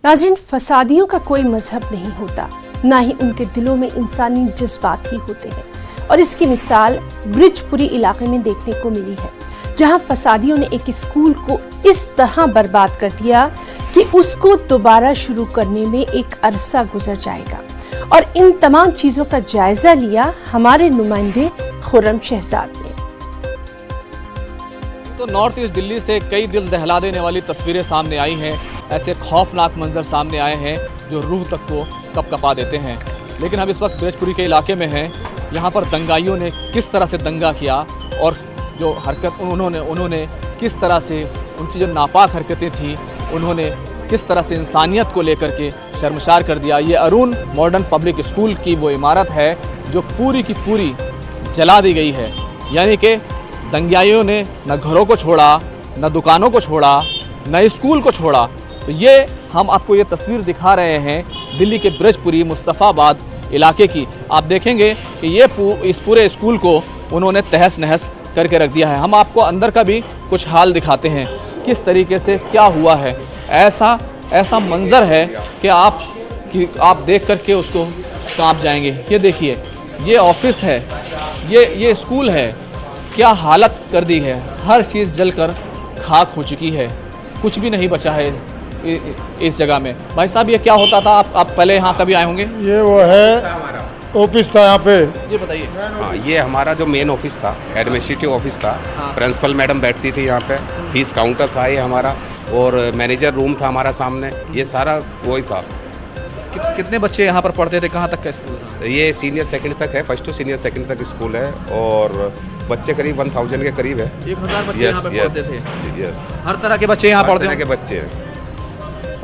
नाज़रीन, फसादियों का कोई मजहब नहीं होता, ना ही उनके दिलों में इंसानी जज्बात ही होते हैं। और इसकी मिसाल ब्रिजपुरी इलाके में देखने को मिली है, जहां फसादियों ने एक स्कूल को इस तरह बर्बाद कर दिया कि उसको दोबारा शुरू करने में एक अरसा गुजर जाएगा। और इन तमाम चीजों का जायजा लिया हमारे नुमाइंदे खुर्रम शहजाद ने। तो नॉर्थ ईस्ट दिल्ली से कई दिल दहला देने वाली तस्वीरें सामने आई हैं। ऐसे खौफनाक मंजर सामने आए हैं जो रूह तक को कपकपा देते हैं। लेकिन हम इस वक्त ब्रिजपुरी के इलाके में हैं। यहाँ पर दंगाइयों ने किस तरह से दंगा किया और जो हरकत उन्होंने किस तरह से, उनकी जो नापाक हरकतें थी, उन्होंने किस तरह से इंसानियत को लेकर के शर्मसार कर दिया। ये अरुण मॉडर्न पब्लिक स्कूल की वो इमारत है जो पूरी की पूरी जला दी गई है। यानी कि दंगाइयों ने न घरों को छोड़ा, न दुकानों को छोड़ा, न स्कूल को छोड़ा। तो ये हम आपको ये तस्वीर दिखा रहे हैं दिल्ली के ब्रिजपुरी मुस्तफ़ाबाद इलाके की। आप देखेंगे कि ये इस पूरे स्कूल को उन्होंने तहस नहस करके रख दिया है। हम आपको अंदर का भी कुछ हाल दिखाते हैं, किस तरीके से क्या हुआ है। ऐसा मंजर है कि आप देख करके उसको कांप जाएंगे। ये देखिए, ये ऑफिस है, ये स्कूल है, क्या हालत कर दी है। हर चीज़ जलकर खाक हो चुकी है, कुछ भी नहीं बचा है इस जगह में। भाई साहब, ये क्या होता था? आप पहले यहाँ कभी आए होंगे? ये वो है ऑफिस था यहाँ पे। ये बताइए। हाँ, ये हमारा जो मेन ऑफिस था, एडमिनिस्ट्रेटिव ऑफिस था। हाँ। प्रिंसिपल मैडम बैठती थी यहाँ पे, फीस काउंटर था ये हमारा, और मैनेजर रूम था हमारा सामने। ये सारा वही था। कितने बच्चे यहाँ पर पढ़ते थे? कहाँ तक का स्कूल? ये सीनियर सेकंड तक है, फर्स्ट टू सीनियर सेकंड तक स्कूल है, और बच्चे करीब 1000 के करीब है। 1000 बच्चे यहाँ पर पढ़ते थे। यस, हर तरह के बच्चे यहाँ पढ़ते के बच्चे हैं।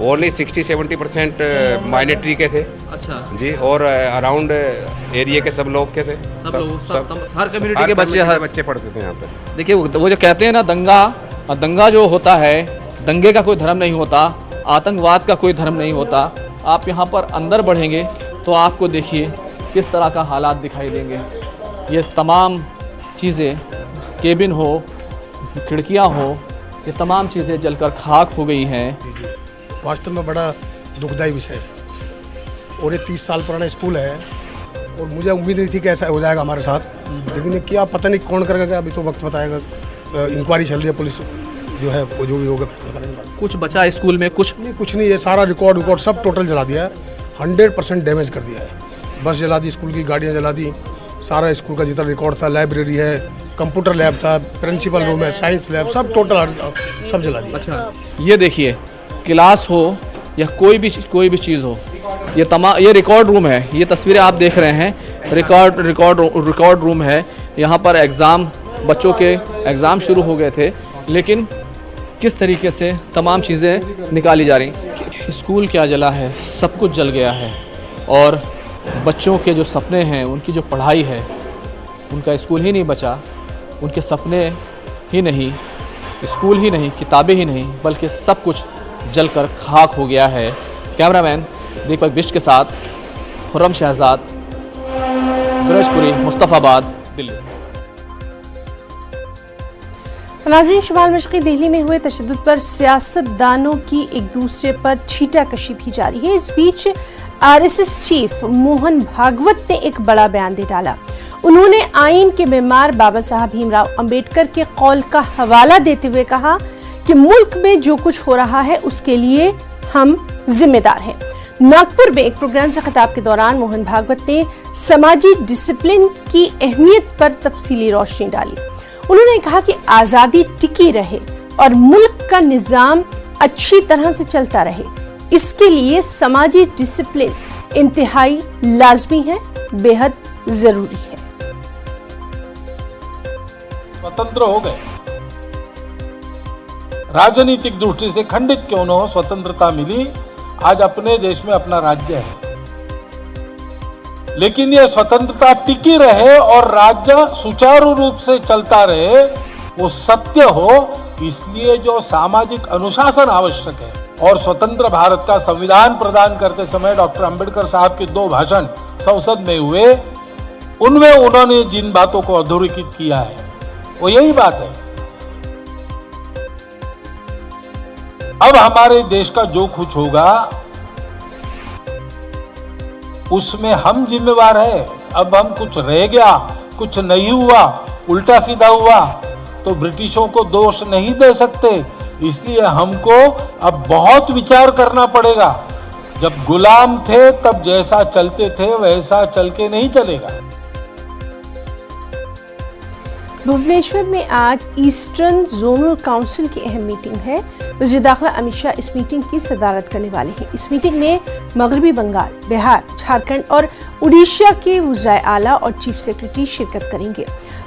ओनली 60-70% माइनॉरिटी के थे। अच्छा जी, और अराउंड एरिया के सब लोग के थे। सब हर कम्युनिटी के बच्चे पढ़ते थे यहाँ पे। देखिए, वो जो कहते हैं ना, दंगा जो होता है, दंगे का कोई धर्म नहीं होता, आतंकवाद का कोई धर्म नहीं होता। आप यहाँ पर अंदर बढ़ेंगे तो आपको देखिए किस तरह का हालात दिखाई देंगे। ये तमाम चीज़ें, केबिन हो, खिड़कियाँ हो, ये तमाम चीज़ें जलकर खाक हो गई हैं। वास्तव में बड़ा दुखदायी विषय है। और ये 30 साल पुराना स्कूल है, और मुझे उम्मीद नहीं थी कि ऐसा हो जाएगा हमारे साथ। लेकिन ये क्या पता नहीं कौन करेगा, अभी तो वक्त बताएगा। इंक्वायरी चल रही है, पुलिस जो है वो जो भी होगा फैसला करने के बाद। कुछ बचा स्कूल में? कुछ नहीं, ये सारा रिकॉर्ड सब टोटल जला दिया है। 100% डैमेज कर दिया है। बस जला दी, स्कूल की गाड़ियाँ जला दी, सारा स्कूल का जितना रिकॉर्ड था, लाइब्रेरी है, कंप्यूटर लैब था, प्रिंसिपल रूम है, साइंस लैब, सब टोटल सब जला दिया। अच्छा, ये देखिए, क्लास हो या कोई भी चीज़ हो, ये रिकॉर्ड रूम है। ये तस्वीरें आप देख रहे हैं, रिकॉर्ड रूम है। यहाँ पर बच्चों के एग्ज़ाम शुरू हो गए थे, लेकिन किस तरीके से तमाम चीज़ें निकाली जा रही। स्कूल क्या जला है, सब कुछ जल गया है। और बच्चों के जो सपने हैं, उनकी जो पढ़ाई है, उनका स्कूल ही नहीं बचा, उनके सपने ही नहीं, स्कूल ही नहीं, किताबें ही नहीं, बल्कि सब कुछ जलकर खाक हो गया है। कैमरामैन दीपक बिष्ट के साथ खुर्रम शहजाद, ब्रिजपुरी, मुस्तफ़ाबाद, दिल्ली। नाज़रीन, शुमाल मशरक़ी दिल्ली में हुए तशद्दुद पर सियासतदानों की एक दूसरे पर छीटाकशी भी जारी है। इस बीच RSS चीफ मोहन भागवत ने एक बड़ा बयान दे डाला। उन्होंने आइन के बीमार बाबा साहब भीमराव अंबेडकर के कौल का हवाला देते हुए कहा कि मुल्क में जो कुछ हो रहा है उसके लिए हम जिम्मेदार हैं। नागपुर में एक प्रोग्राम से खिताब के दौरान मोहन भागवत ने समाजी डिसिप्लिन की अहमियत पर तफसीली रोशनी डाली। उन्होंने कहा कि आज़ादी टिकी रहे और मुल्क का निज़ाम अच्छी तरह से चलता रहे, इसके लिए समाजी डिसिप्लिन इंतहाई लाजमी है, बेहद जरूरी है। स्वतंत्र हो गए, राजनीतिक दृष्टि से खंडित क्यों न हो, स्वतंत्रता मिली, आज अपने देश में अपना राज्य है। लेकिन ये स्वतंत्रता टिकी रहे और राज्य सुचारू रूप से चलता रहे, वो सत्य हो, इसलिए जो सामाजिक अनुशासन आवश्यक है। और स्वतंत्र भारत का संविधान प्रदान करते समय डॉक्टर अंबेडकर साहब के 2 भाषण संसद में हुए, उनमें उन्होंने जिन बातों को अधोरेखित किया है वो यही बात है। अब हमारे देश का जो कुछ होगा उसमें हम जिम्मेवार है। अब हम कुछ रह गया, कुछ नहीं हुआ, उल्टा सीधा हुआ तो ब्रिटिशों को दोष नहीं दे सकते। इसलिए हमको अब बहुत विचार करना पड़ेगा। जब गुलाम थे तब जैसा चलते थे वैसा चल के नहीं चलेगा। भुवनेश्वर में आज ईस्टर्न जोनल काउंसिल की अहम मीटिंग है। वज़ीर दाखिला अमित शाह इस मीटिंग की सदारत करने वाले हैं। इस मीटिंग में मगरबी बंगाल, बिहार, झारखंड और उड़ीसा के वज़राए आला और चीफ सेक्रेटरी शिरकत करेंगे।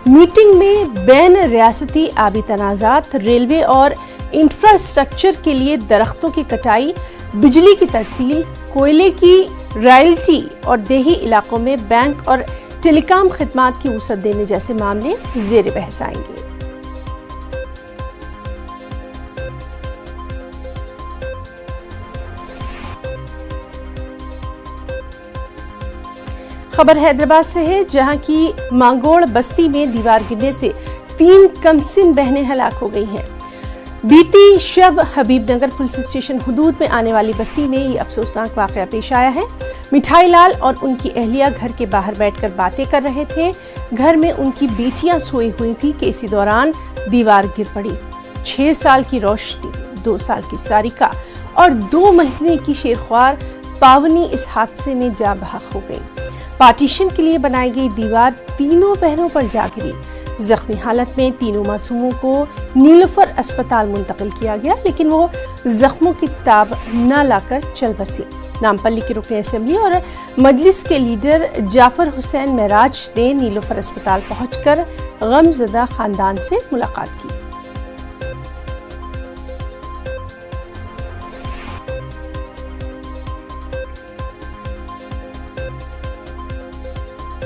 मीटिंग में बैन रियासती आबी तनाज़ात, रेलवे और इंफ्रास्ट्रक्चर के लिए दरख्तों की कटाई, बिजली की तरसील, कोयले की रॉयल्टी और देही इलाकों में बैंक और टेलीकॉम खिदमात की वसअत देने जैसे मामले ज़ेर बहस आएंगे। खबर हैदराबाद से है, जहां की मांगोड़ बस्ती में दीवार गिरने से 3 कमसिन बहनें हलाक हो गई हैं। बीती शब हबीबनगर पुलिस स्टेशन हुदूद में आने वाली बस्ती में ये अफसोसनाक वाकया पेश आया है। मिठाई लाल और उनकी अहलिया घर के बाहर बैठकर बातें कर रहे थे। घर में उनकी बेटियां सोई हुई थी कि इसी दौरान दीवार गिर पड़ी। 6 साल की रोशनी, 2 साल की सारिका और 2 महीने की शेरख्वार पावनी इस हादसे में जाँ बहक हो गई। पार्टीशन के लिए बनाई गई दीवार तीनों बहनों पर जा गिरी। जख्मी हालत में तीनों मासूमों को नीलोफर अस्पताल मुंतकिल किया गया, लेकिन वो जख्मों की ताब न लाकर चल बसी। नामपल्ली के रुकन असेंबली और मजलिस के लीडर जाफर हुसैन महराज ने नीलोफर अस्पताल पहुंचकर गमजदा खानदान से मुलाकात की।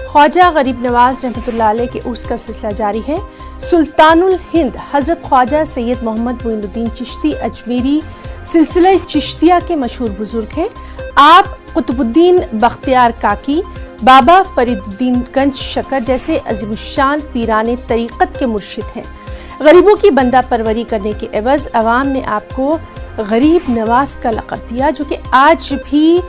ख्वाजा गरीब नवाज रहमतुल्लाह अलैह के उर्स का सिलसिला जारी है। सुल्तानुल हिंद हजरत ख्वाजा सैयद मोहम्मद मोइनुद्दीन चिश्ती अजमेरी सिलसिला चिश्तिया के मशहूर बुजुर्ग हैं। आप कुतुबुद्दीन बख्तियार काकी, बाबा फरीदुद्दीन गंज शकर जैसे अजीमुशान पीराने तरीक़त के मुर्शिद हैं। गरीबों की बंदा परवरी करने के एवज अवाम ने आपको गरीब नवाज का लक़ब दिया, जो कि आज भी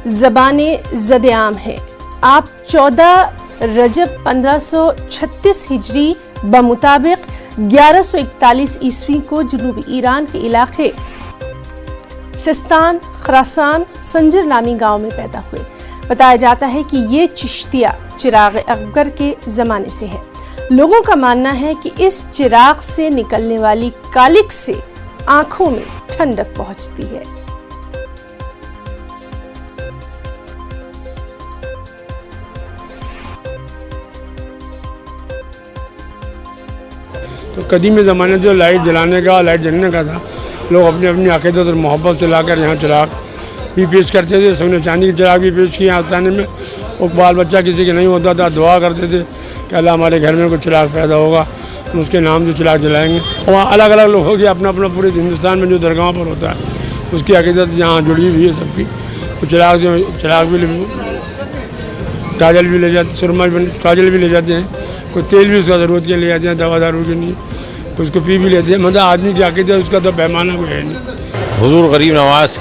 ज़बाने ज़द-ए-आम है। आप 14 रजब 1536 हिजरी बमुताबिक 1141 ईस्वी को जनूबी ईरान के इलाके सिस्तान खरासान संजर नामी गांव में पैदा हुए। बताया जाता है कि ये चिश्तिया चिराग अकबर के ज़माने से है। लोगों का मानना है कि इस चिराग से निकलने वाली कालिक से आंखों में ठंडक पहुंचती है। तो कदीमी ज़माने जो लाइट जलाने का, लाइट जलने का था, लोग अपनी अपनी अक़ीदत और मोहब्बत से लाकर यहाँ चिराग भी पेश करते थे। सोने चांदी के चिराग भी पेश किए आस्ताने में। और बाल बच्चा किसी के नहीं होता था, दुआ करते थे कि अल्लाह हमारे घर में कोई चिराग पैदा होगा तो उसके नाम से चिराग जलाएँगे। वहाँ अलग अलग लोगों की अपना अपना पूरे हिंदुस्तान में जो दरगाहों पर होता है उसकी अक़ीदत यहाँ जुड़ी हुई है सबकी। तो चिराग भी काजल भी ले जाते, सुरमा काजल भी ले जाते हैं, कोई तेल भी उसका ज़रूरत के ले जाते हैं दवा दारू के लिए, उसको पी भी लेते हैं। मतलब आदमी की अक़ीदत उसका तो पैमाना कोई है नहीं। हुज़ूर गरीब नवाज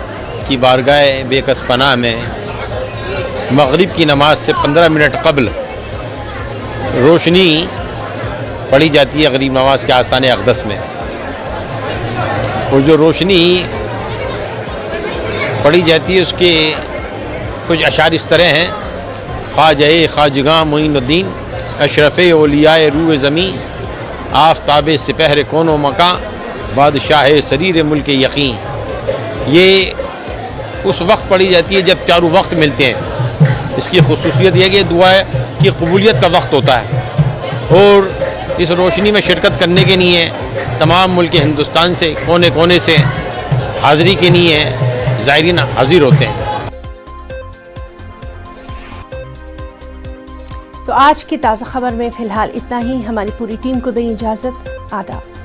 की बारगाह बेकस पनाह में मगरिब की नमाज से 15 मिनट कबल रोशनी पढ़ी जाती है गरीब नवाज के आस्ताने अक़दस में। और जो रोशनी पढ़ी जाती है उसके कुछ अशार इस तरह हैं। ख्वाजा ख्वाजगा मोइनुद्दीन अशरफ़ औलियाए रूए ज़मी, आफ्ताब सिपहर कौनो मका, बादशाह सरीर मुल्क यकीन। ये उस वक्त पढ़ी जाती है जब चारों वक्त मिलते हैं। इसकी खुसूसियत यह कि दुआ की कबूलियत का वक्त होता है। और इस रोशनी में शिरकत करने के लिए तमाम मुल्क हिंदुस्तान से कोने कोने से हाज़री के लिए ज़ायरीन हाजिर होते हैं। तो आज की ताज़ा खबर में फ़िलहाल इतना ही। हमारी पूरी टीम को दें इजाज़त। आदाब।